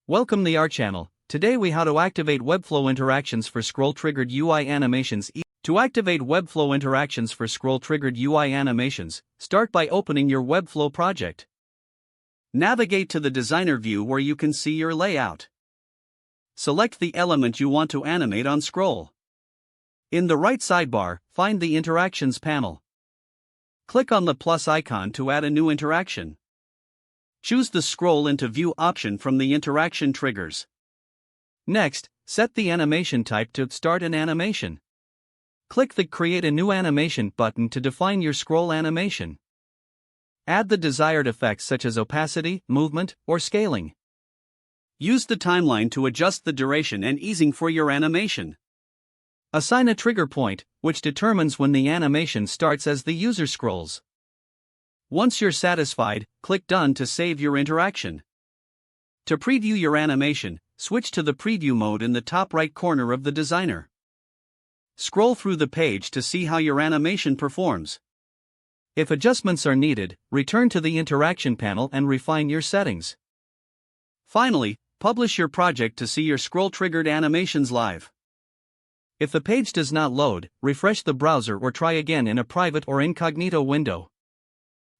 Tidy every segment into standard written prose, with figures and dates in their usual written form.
Welcome to our channel. Today we how to activate Webflow interactions for scroll-triggered UI animations. To activate Webflow interactions for scroll-triggered UI animations, start by opening your Webflow project. Navigate to the designer view where you can see your layout. Select the element you want to animate on scroll. In the right sidebar, find the Interactions panel. Click on the plus icon to add a new interaction. Choose the Scroll into View option from the interaction triggers. Next, set the animation type to Start an Animation. Click the Create a New Animation button to define your scroll animation. Add the desired effects such as opacity, movement, or scaling. Use the timeline to adjust the duration and easing for your animation. Assign a trigger point, which determines when the animation starts as the user scrolls. Once you're satisfied, click Done to save your interaction. To preview your animation, switch to the preview mode in the top right corner of the designer. Scroll through the page to see how your animation performs. If adjustments are needed, return to the interaction panel and refine your settings. Finally, publish your project to see your scroll-triggered animations live. If the page does not load, refresh the browser or try again in a private or incognito window.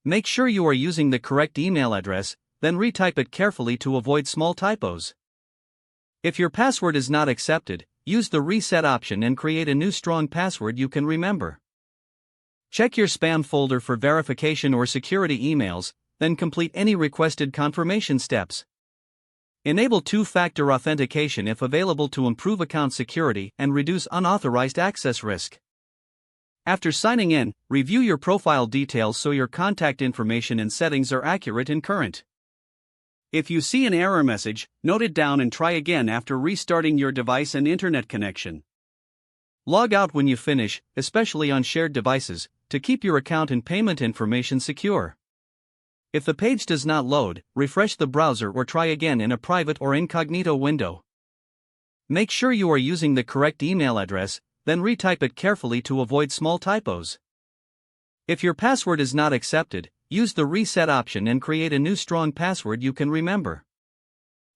Make sure you are using the correct email address, then retype it carefully to avoid small typos. If your password is not accepted, use the reset option and create a new strong password you can remember. Check your spam folder for verification or security emails, then complete any requested confirmation steps. Enable two-factor authentication if available to improve account security and reduce unauthorized access risk. After signing in, review your profile details so your contact information and settings are accurate and current. If you see an error message, note it down and try again after restarting your device and internet connection. Log out when you finish, especially on shared devices, to keep your account and payment information secure. If the page does not load, refresh the browser or try again in a private or incognito window. Make sure you are using the correct email address, then retype it carefully to avoid small typos. If your password is not accepted, use the reset option and create a new strong password you can remember.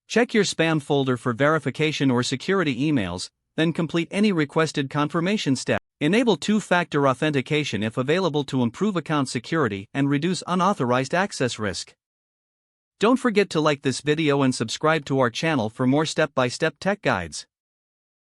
Check your spam folder for verification or security emails, then complete any requested confirmation step. Enable two-factor authentication if available to improve account security and reduce unauthorized access risk. Don't forget to like this video and subscribe to our channel for more step-by-step tech guides.